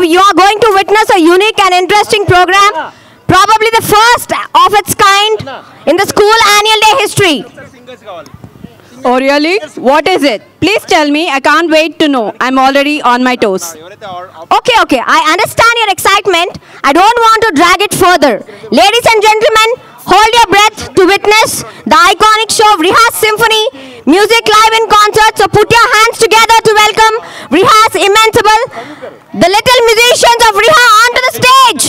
you are going to witness a unique and interesting program, probably the first of its kind in the school annual day history. Oh really? What is it? Please tell me. I can't wait to know. I'm already on my toes. Okay, I understand your excitement. I don't want to drag it further. Ladies and gentlemen, hold your breath to witness the iconic show of Reha's Symphony, music live in concert. So put your hands together to welcome Reha's Immentable, the little musicians of Reha onto the stage.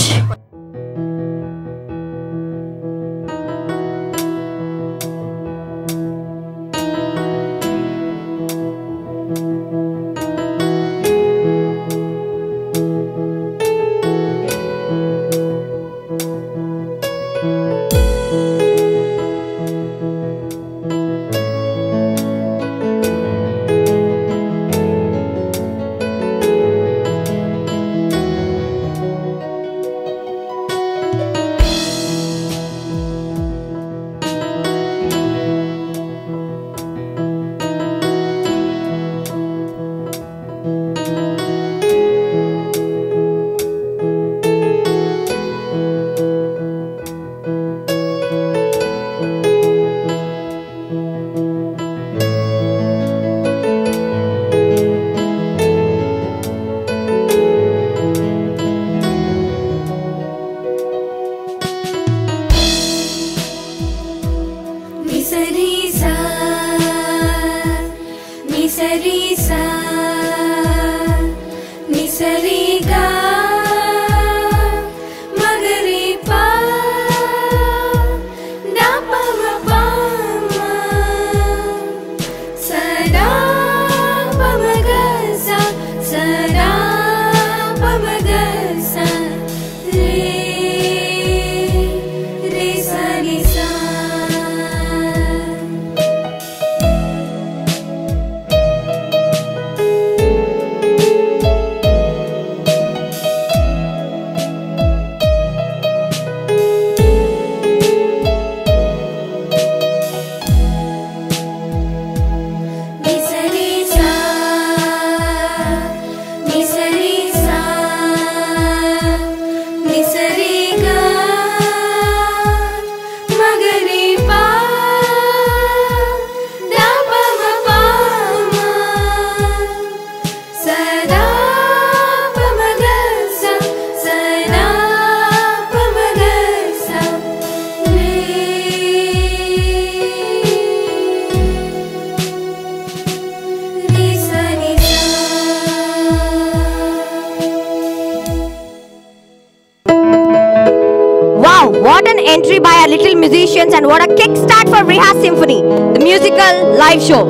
What an entry by our little musicians, and what a kickstart for Reha's Symphony, the musical live show.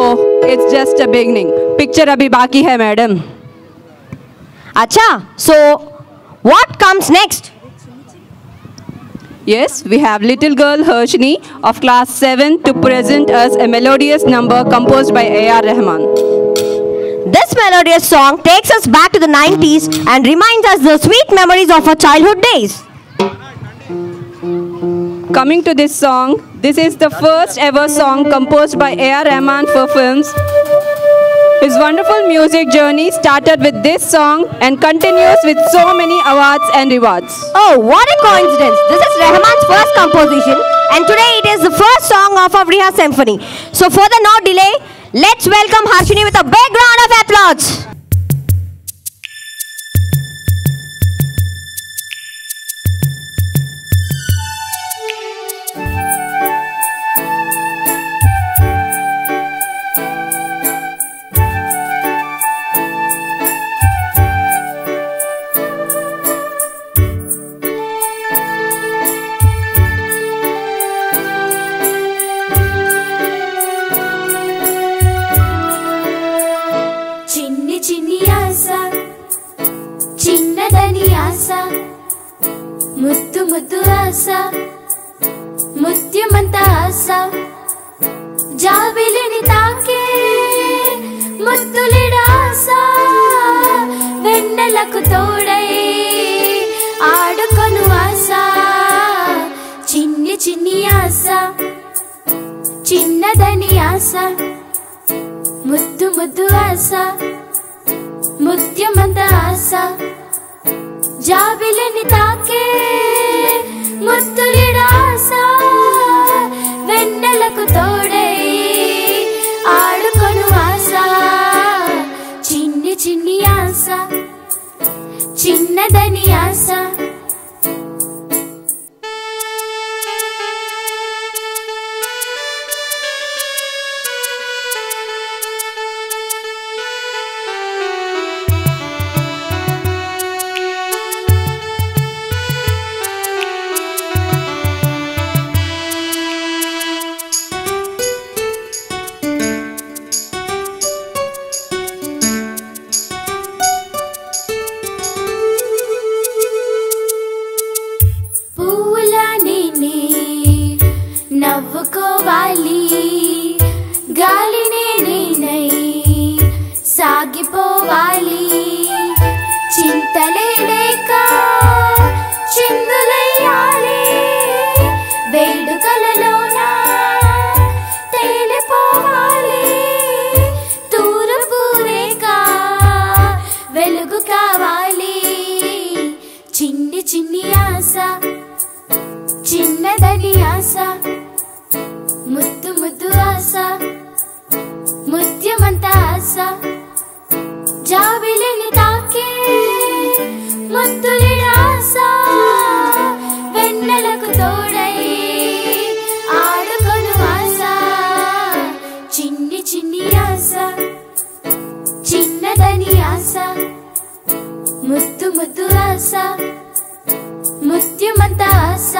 Oh, it's just a beginning. Picture abhi baki hai, madam. Acha, so what comes next? Yes, we have little girl Harshini of class 7 to present us a melodious number composed by A.R. Rahman. This melodious song takes us back to the 90s and reminds us the sweet memories of our childhood days. Coming to this song, this is the first ever song composed by A.R. Rahman for films. His wonderful music journey started with this song and continues with so many awards and rewards. Oh, what a coincidence! This is Rahman's first composition, and today it is the first song of our Reha Symphony. So for the no delay, let's welcome Harshini with a big round of applause. ముద్దు ముద్దు ఆశ ముత్యమంత ఆశ జాబిలిని తాకే ముద్దులిడ ఆశ వెన్నెలకు తోడై ఆడుకొను ఆశ చిన్ని చిన్ని ఆశ చిన్నదని ఆశ ముద్దు ముద్దు ఆశ ముత్యమంత ఆశ జాబిలిని తాకే ముత్తులిడాస వెన్నెలకు తోడై ఆడుకొను ఆశ చిన్ని చిన్ని ఆశ చిన్నదని ఆశ నవ్వుకోవాలి గాలినే నేనై సాగిపోవాలి చింతలే లేక చిందులయ్యాలి వేడుకలలోన తేలిపోవాలి తూర్పు రేఖ వెలుగు కావాలి చిన్ని చిన్ని ఆశ చిన్నదని ఆశ ముద్దు ముద్దు ఆశ ముత్యమంత ఆశ జాబిలిని తాకే ముద్దులిడాస వెన్నెలకు తోడై ఆడుకొను ఆశ చిన్ని చిన్ని ఆశ చిన్నదని ఆశ ముద్దు ముద్దు ఆశ ముత్యమంత ఆశ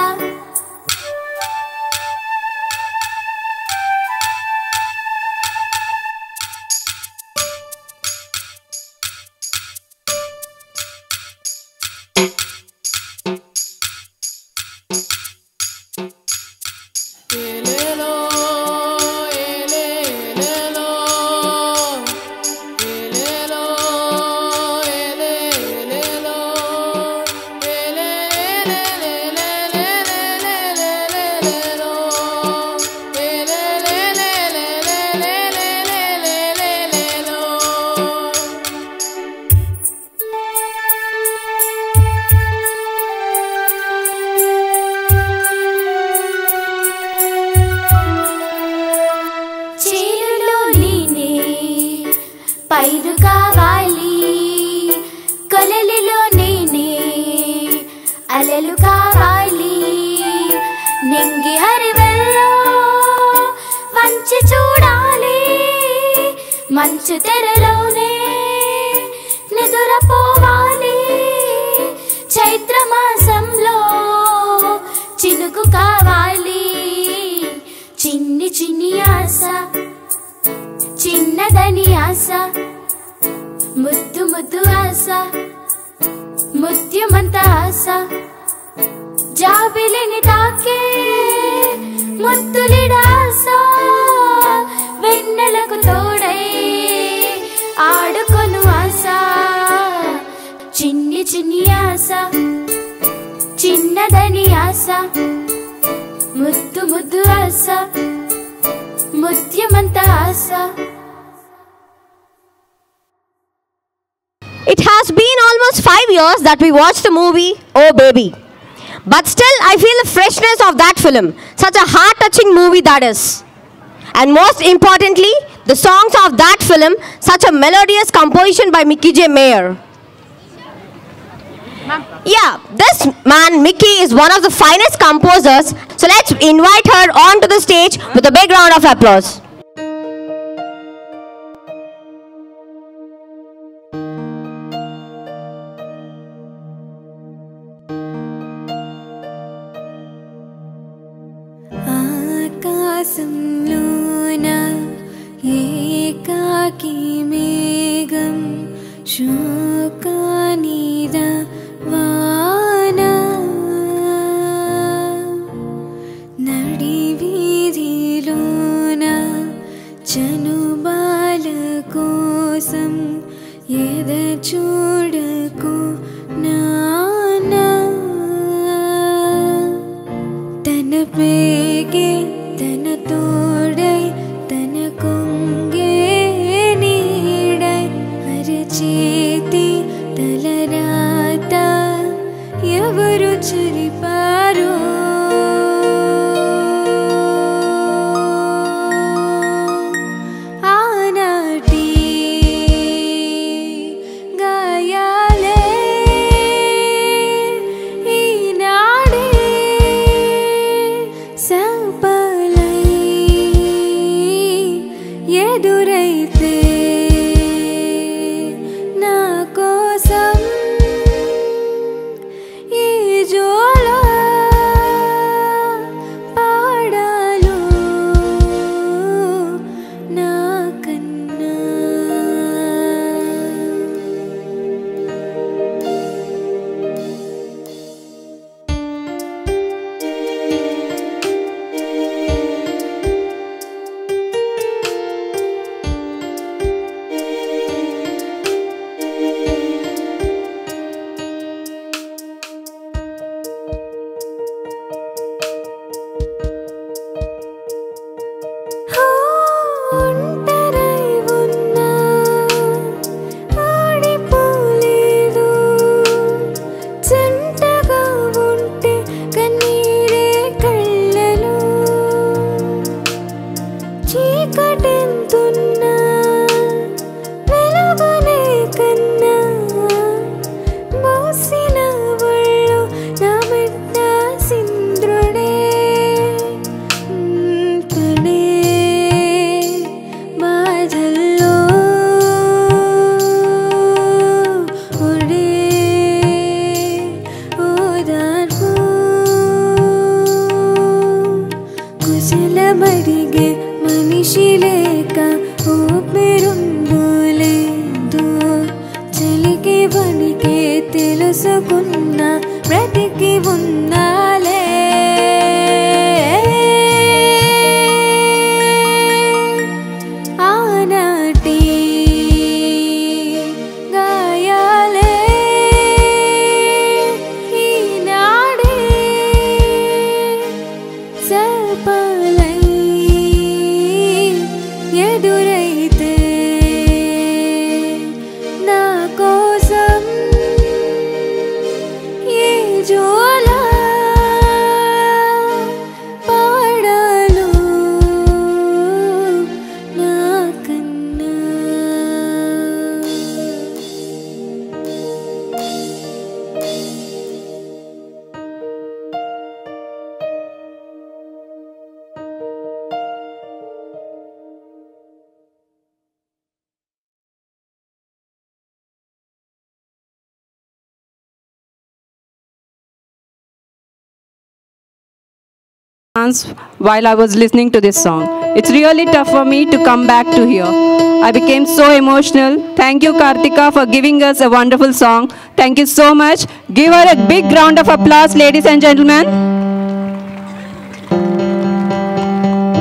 పైరు కావాలి కొలలిలో నేనే అలలు కావాలి నింగి హరివెల్లో వంచి చూడాలి మంచు తెరలోనే నిదురపోవాలి చైత్రమాసంలో చినుకు కావాలి చిన్ని చిన్ని ఆశ చిన్నదని ఆశ ముద్దు ముద్దు ఆశ ముత్యమంత ఆశ జాబిలిని తాకే ముత్తులిడాస వెన్నెలకు తోడై ఆడుకొను ఆశ చిన్ని చిన్ని ఆశ చిన్నదని ఆశ ముద్దు ముద్దు ఆశ ముత్యమంత ఆశ It has been almost 5 years that we watched the movie Oh Baby. But still I feel the freshness of that film. Such a heart-touching movie that is. And most importantly, the songs of that film, such a melodious composition by Mickey J. Meyer. Yeah, this man Mickey is one of the finest composers. So let's invite her onto the stage with a big round of applause. ఆకాశంలోన ఏకాకి మేఘం శోకానిద వాన నడి వీధిలోన చనుబాల కోసం ఎద చూడకు నానా తన పేగే తన తోడు ఎవరు చెరిపారో ఆనాటి గాయాలే ఈనాడే శాపాలై ఎదురైతే నా కోసం ఈ జోల పాడాలో నా కన్నా ఒంటరై ఉన్నా ఆడిపోలేదు జంటగా ఉంటే కన్నీరే కళ్ళలో చీకటెంతున్నా వెలుగునే కన్నా మోసిన ఒళ్ళు నా బిడ్డ సింద్రుడే తడే బాధల్లో ఒడే ఓదార్పు కుశలమడిగే మనిషి లేక ఊపిరుందో లేదో చలికి వణికే తెలుసుకున్నా బ్రతికి ఉన్నాలే ఆనాటి గాయాలే ఈనాడే శాపాలై ఎదురైతే నా కోసం ఈ జోల పాడాలో నా కన్నా While I was listening to this song. It's really tough for me to come back to here. I became so emotional. Thank you, Kartika, for giving us a wonderful song. Thank you so much. Give her a big round of applause, ladies and gentlemen.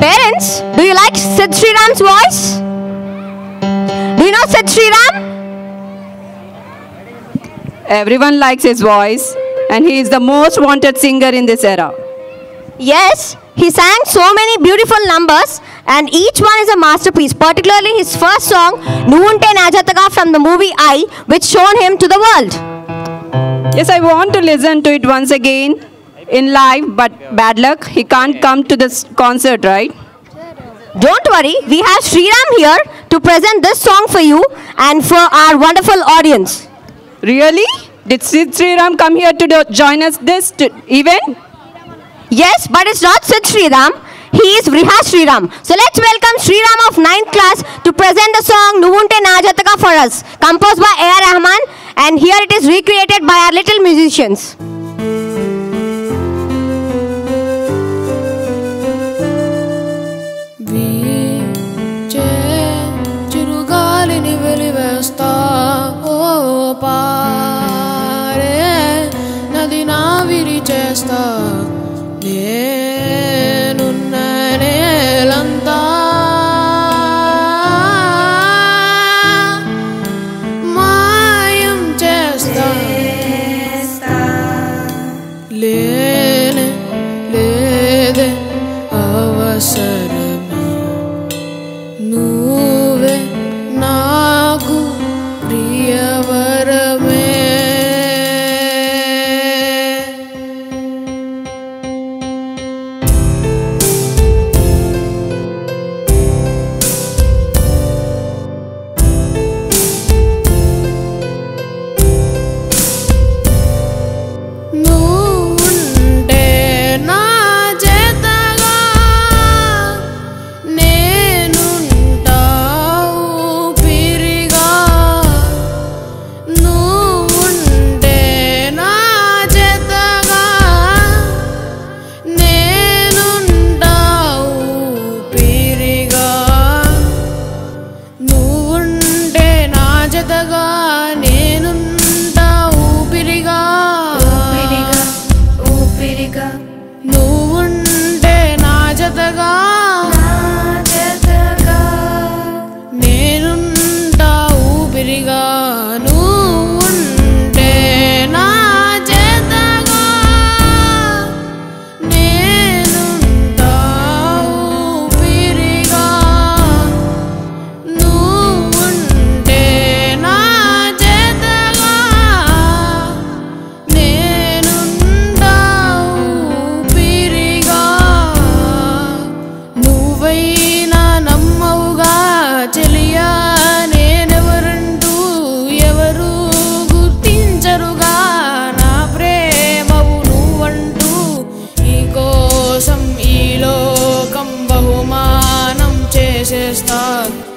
Parents, do you like Sid Sriram's voice? Do you know Sid Sriram? Everyone likes his voice, and he is the most wanted singer in this era. Yes, he sang so many beautiful numbers and each one is a masterpiece, particularly his first song, Nuvunte Najataga from the movie I, which shown him to the world. Yes, I want to listen to it once again in live, but bad luck, he can't come to this concert, right? Don't worry, we have Sriram here to present this song for you and for our wonderful audience. Really? Did Sid Sriram come here to join us this event? Yes, but it's not Sid Sriram, he is Vriha Sriram. So let's welcome Sriram of 9th class to present the song Nuvunte Najataga for us, composed by A.R. Rahman, and here it is recreated by our little musicians. చిరుగాలిని వెలివేస్తా ఓ పారే నది నా విరి చేస్తా నేనున్న నేలంతా మాయం చేస్తా లేనే లేదే అవసరమే నువ్వే నాకు ప్రియవరమే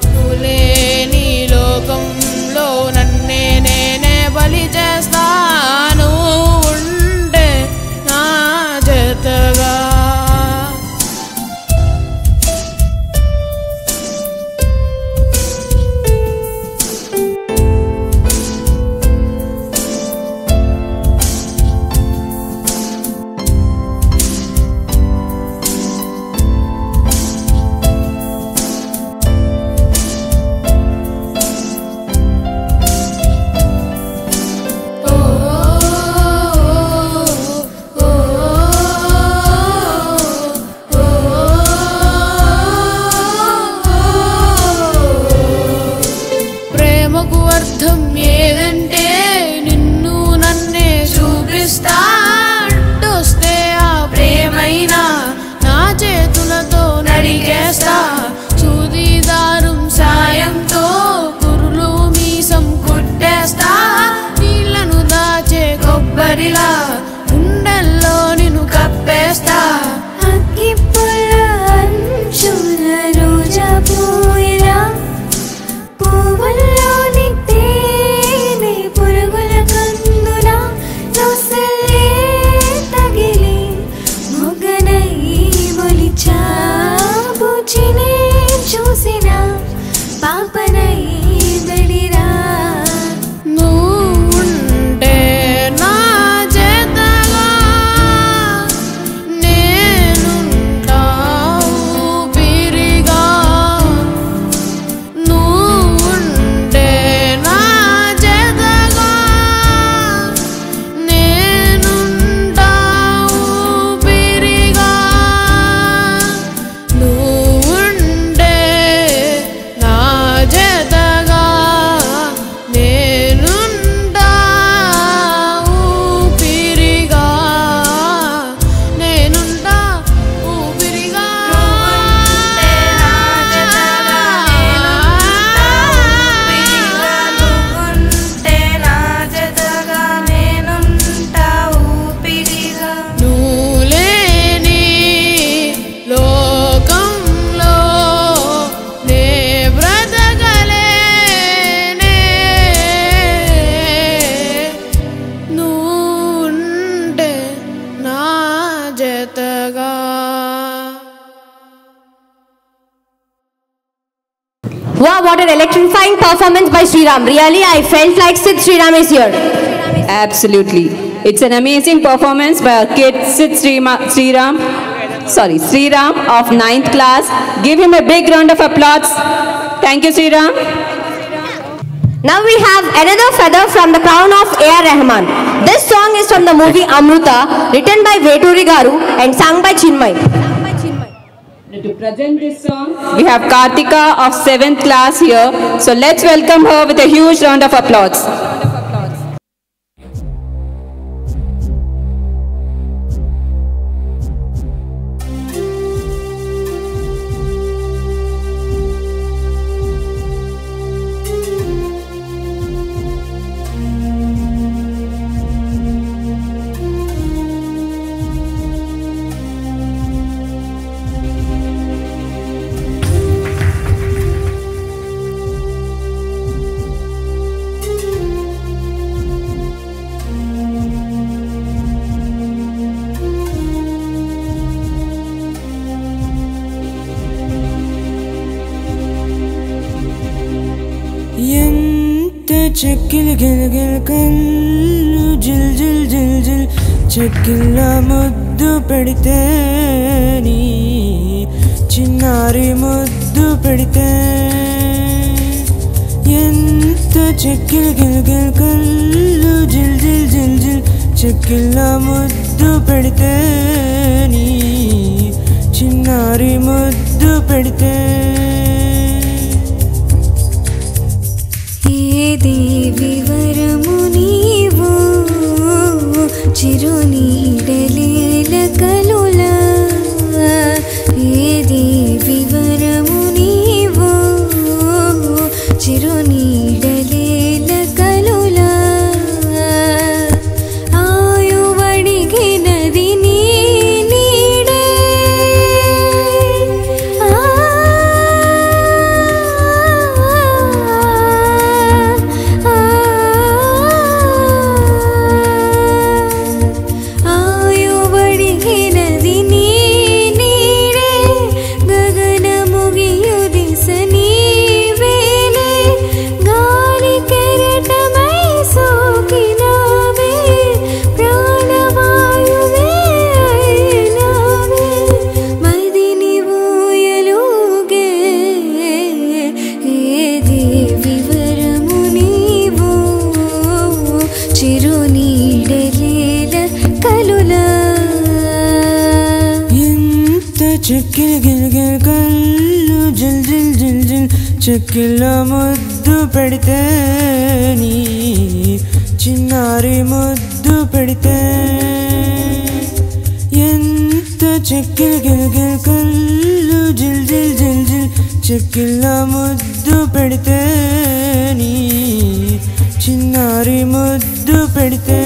నువ్వు లేని లోకంలో నన్నే నేనే బలి చేస్తాను ఉంటే నా జతగా అర్థం ఏదంటే నిన్ను నన్నే చూపిస్తా అంటొస్తే ఆ ప్రేమైనా నా చేతులతో నరికేస్తా సూదిదారం సాయంతో కురులు మీసం కొట్టేస్తా నీళ్లను దాచే కొబ్బరిలా గుండెల్లో నిన్ను కప్పేస్తా అగ్గిపుల్ల అంచుల రోజా పూయిలా పువ్వుల్లోని తేనె పురుగుల కందున నొసలే తగిలి మొగ్గనై మొలిచా బుచ్చినే చూసిన పాపనై బడిరా నువ్వుంటే నా చేతగా నేనుంటా ఊపిరిగా నువ్వుంటే నా చేతగా నేనుంటా ఊపిరిగా నువ్వుంటే నా చేతగా నేనుంటా ఊపిరిగా నేనుంటా ఊపిరిగా నువ్వు లేని లోకంలో నే బ్రతకలేనే నువ్వుంటే నా జతగా Wow, what an electrifying performance by Sriram. Really, I felt like Sid Sriram is here. Absolutely. It's an amazing performance by our kid Sid Sriram of 9th class. Give him a big round of applause. Thank you, Sriram. Now we have another feather from the crown of A.R. Rahman. This song is from the movie Amruta, written by Veturi Garu and sung by Chinmay. To present this song, we have Kartika of 7th class here. So let's welcome her with a huge round of applause. చెక్కిల్ గిల్గిల్ కళ్ళు జిల్ జిల్ జిల్ జిల్ చెక్కిళ్ళ ముద్దు పెడితే నీ చిన్నారి ముద్దు పెడితే ఎంత చెక్కిల్ గిల్గిల్ కళ్ళు జిల్ జిల్ జిల్ జిల్ చెక్కిళ్ళ ముద్దు పెడితే నీ చిన్నారి ముద్దు పెడితే దేవి వరము నీవు చిరునీడలేల కలులా ఏ దేవి వరము నీవు చిరునీడలేల కలులా ఆయువడిగినది నీ నీడే నీడలేల కలులా ఎంత చెక్కిలి గిల్గిల్ కళ్ళు జిల్ జిల్ జిల్ జిల్ చెక్కిళ్ళ ముద్దు పెడితే నీ చిన్నారి ముద్దు పెడితే ఎంత చెక్కిలి గిల్గిల్ కళ్ళు జిల్ జిల్ జిల్ జిల్ చెక్కిళ్ళ ముద్దు పెడితే నీ చిన్నారి ముద్దు పెడితే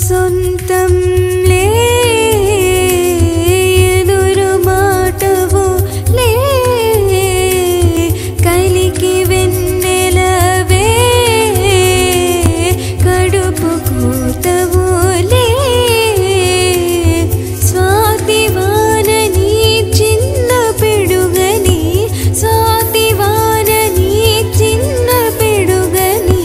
సొంతం లే ఎదురు మాటవు లే కలికి వెన్నెలవే కడుపు కూతవు లే స్వాతివాన నీ చిన్న పిడుగని స్వాతివాన నీ చిన్న పిడుగని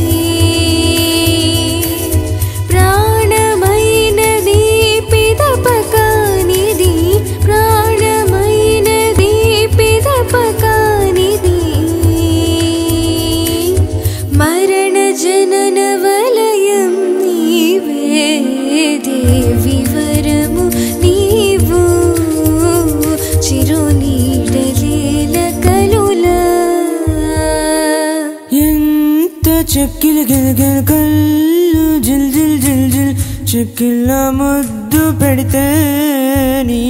చెక్కిలి గిల్గిల్ కళ్ళు జిల్ జిల్ జిల్ జిల్ చెక్కిళ్ళ ముద్దు పెడితే నీ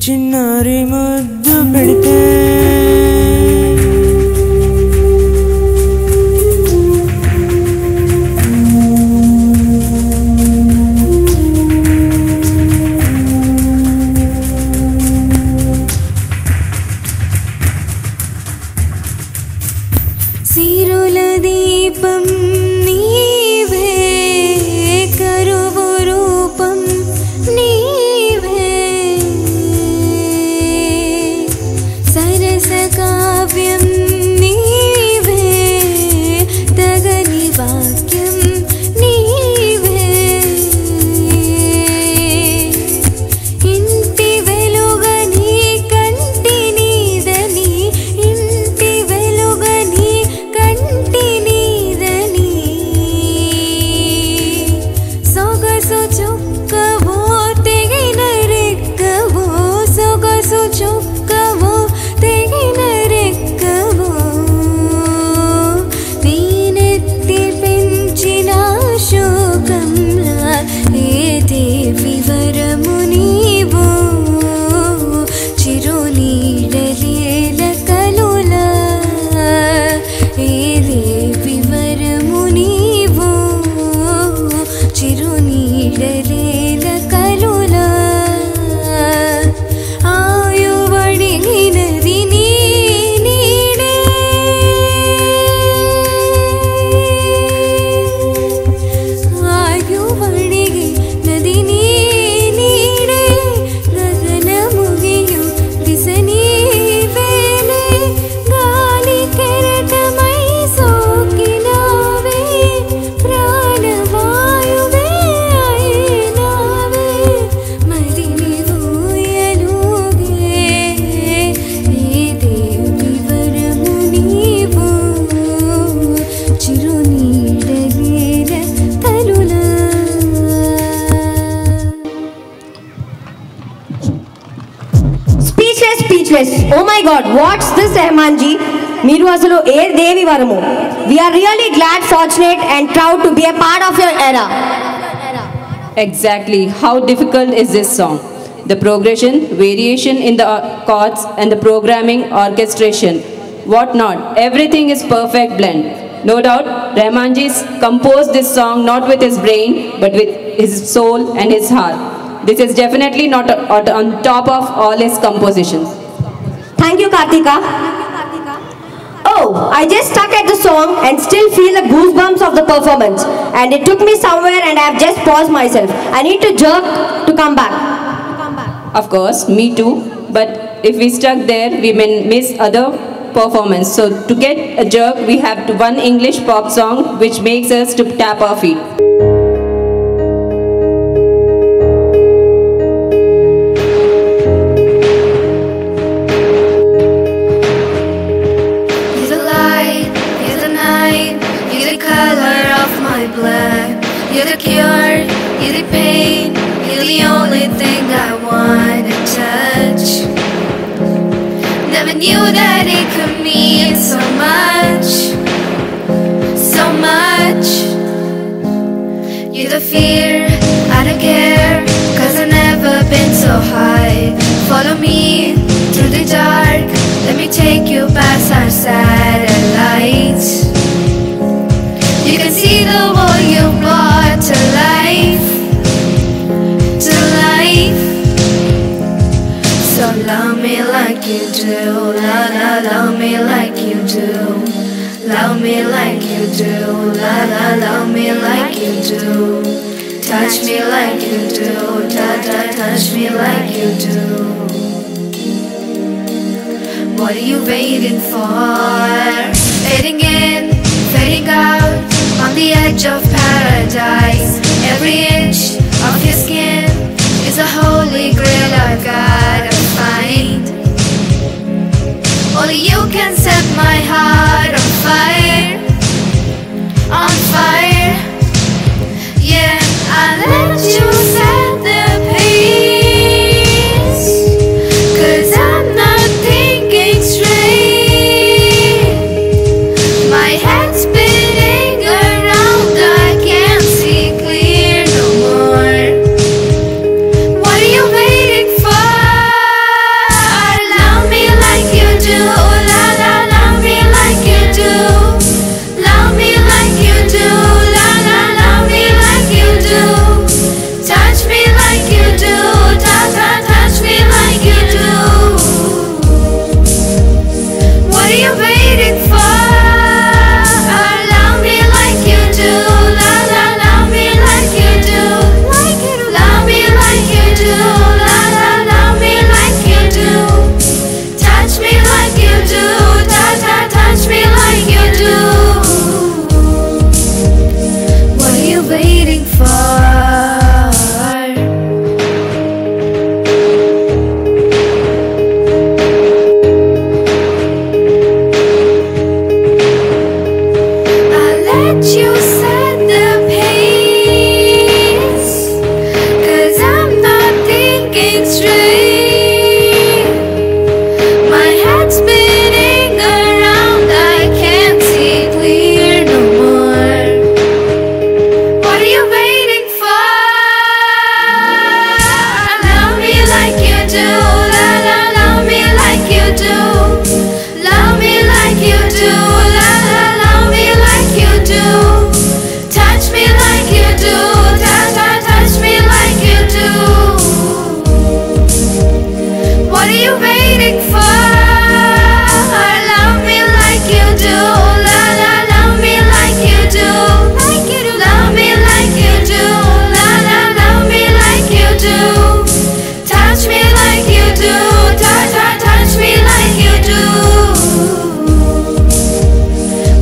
చిన్నారి ముద్దు పెడితే సిరుల దీపం నీవే కరువు రూపం నీవే సరస కావ్యం నీవే తగని వాక్యం నీవే ఇంటి వెలుగని కంటి నీదని ఇంటి వెలుగని కంటి నీదని సొగసు చుక్కవో తెగిన రెక్కవో సొగసు చుక్కవో తెగిన రెక్కవో నేనెత్తి పెంచిన శోకంలా ఏదే వివరము నీవో చిరు నీడలేల కలులా ఏదే వివరము నీవో చిరు నీడలేల కలులా ఆయువడిగినది నీ నీడే ఆయువడిగినది నీ నీడే గగన ముగియు దిశ నీవేలే గాలి కెరటమై సోకినావే ప్రాణవాయువే అయినావే మదిని ఊయలుగే ఏదే వివరము నీవు చిరు నీడలేల కలులా Speechless. Oh my God, what's this, Rahman ji? Meeru asalu e devi varamu. We are really glad, fortunate and proud to be a part of your era. Exactly. How difficult is this song? The progression, variation in the chords and the programming, orchestration, what not. Everything is perfect blend. No doubt, Rahmanji's composed this song not with his brain, but with his soul and his heart. This is definitely not on top of all his compositions. Thank you, Kartika. Oh, I just stuck at the song and still feel the goosebumps of the performance. And it took me somewhere and I have just paused myself. I need to jerk to come back. Of course, me too. But if we stuck there, we may miss other performance. So to get a jerk, we have to one English pop song which makes us to tap our feet. You're the light, you're the night, you're the color of my blood. You're the cure, you're the pain, you're the only thing I wanna touch. Never knew that it could mean so much, so much. You're the fear, I don't care, 'cause I've never been so high. Follow me through the dark, let me take you past our satellites. You can see the world you brought to life, to life. So love me like you do, la la, love me like you do. Love me like you do, la la, love me like you do. Touch me like you do, ta ta, touch me like you do. What are you waiting for? Fading in, fading out, on the edge of paradise. Every inch of your skin is a holy grail I gotta find. Only you can set my heart on fire, on fire. Yeah, I let you set the pace, 'cause I'm not thinking straight. My head's spinning around, I can't see clear no more. What are you waiting for? Love me like you do, la la, love me like you do. Love me like you do, la la, love me like you do. Touch me like you do, ta ta, touch me like you do. What are you waiting for? Love me like you do, la la, love me like you do. Love me like you do, la la, love me like you do. Touch me like you do, ta ta, touch me like you do. What are you waiting for? I let you set the pace, 'cause I'm not thinking straight. My head's spinning around, I can't see clear no more. What are you waiting for? Love me like you do, la la, love me like you do. Love me like you do, la la, love me like you do. Touch me like you do, ta ta, touch me like you do. What are you waiting for? Love me like you do, la la, love me like you do. Love me like you do, la la, love me like you do. Touch me like you do, ta ta, touch me like you do.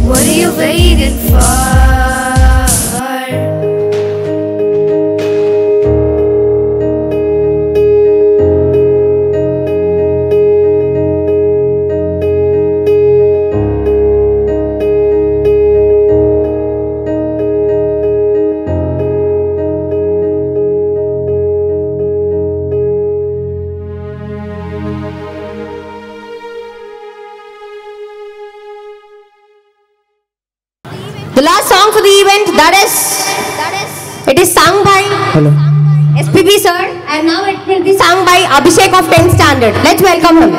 What are you waiting for? The last song for the event, it is sung by hello SPB sir, and now it will be sung by Abhishek of 10th standard. Let's welcome him.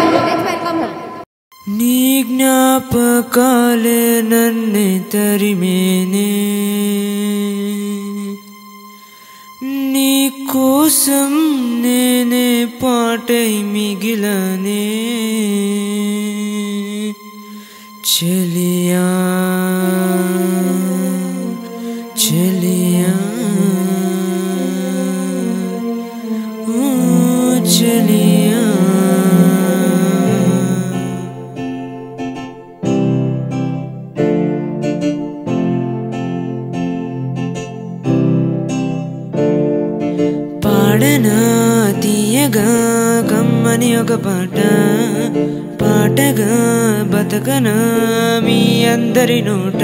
నీ జ్ఞాపకాలే నన్నే తరిమేనే, నీ కోసం నేనే పాటై మిగిలనే. చెలియా చెలియా ఓ చెలియా. కమ్మని ఒక పాట పాటగా బతకనా మీ అందరి నోట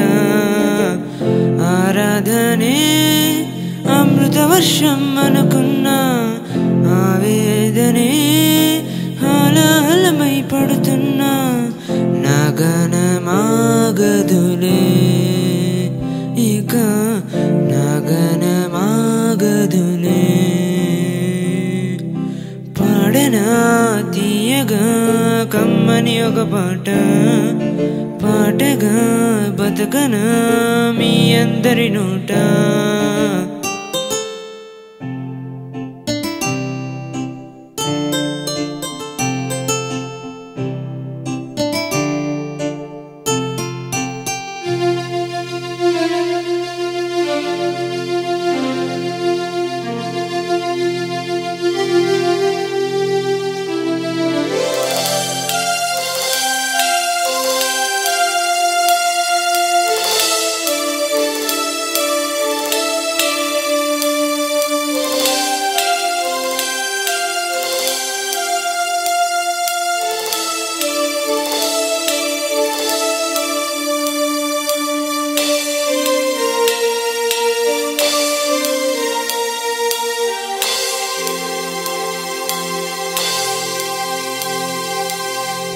ఆరాధనే అమృత వర్షం అనుకున్నా ఆవేదనే హాలహలమై పడుతున్నా నా గణమాగదులే ఇక నా గణమాగదులే పాడనా తీయగా కమ్మని ఒక పాట పాటగా బతకనా మీ అందరి నోట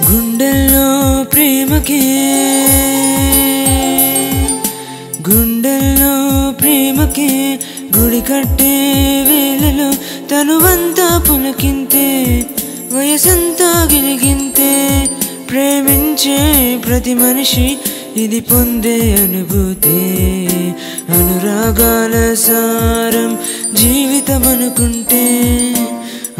గుండెల్లో ప్రేమకే గుడి కట్టే వేళలో తనువంతా పులకింతే వయసంతా గిలిగింతే ప్రేమించే ప్రతి మనిషి ఇది పొందే అనుభూతి అనురాగాల సారం జీవితం అనుకుంటే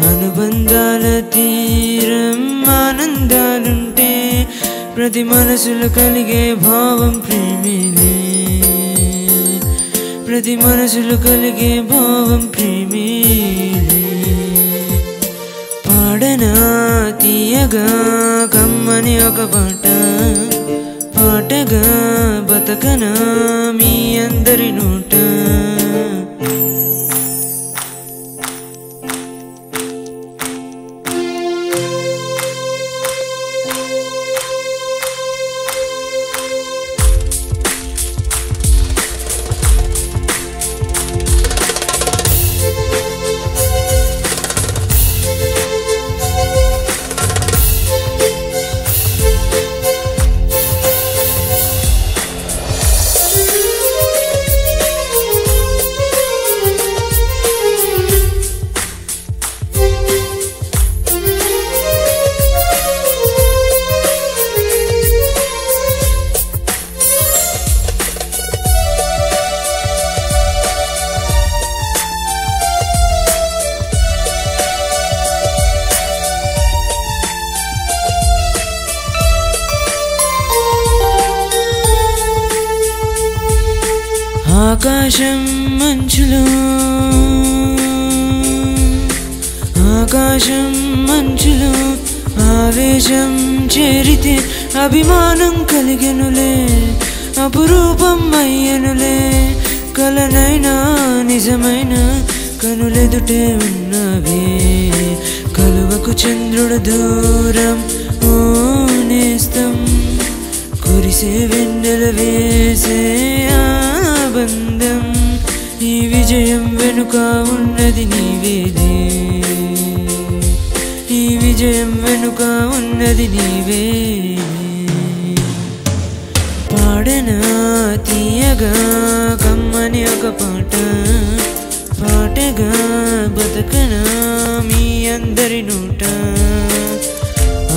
అనుబంధాల తీరం ఆనందాలుంటే ప్రతి మనసులో కలిగే భావం ప్రేమిలే ప్రతి మనసులో కలిగే భావం ప్రేమిలే పాడనా తీయగా కమ్మని ఒక పాట పాటగా బతకనా మీ అందరి నోట ఆకాశం మంచులో ఆవేశం చేరితే అభిమానం కలిగెనులే అపురూపం అయ్యనులే కలనైనా నిజమైన కనులెదుటే ఉన్నవే కలువకు చంద్రుడు దూరం ఓ నేస్తం కురిసే వెన్నెల వేసే బంధం ఈ విజయం వెనుక ఉన్నది నీవేలే ఈ విజయం వెనుక ఉన్నది నీవే పాడనా తీయగా కమ్మని ఒక పాట పాటగా బతకనా మీ అందరి నోట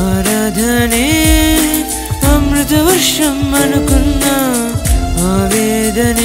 ఆరాధనే అమృత వర్షం అనుకున్నా ఆవేదనే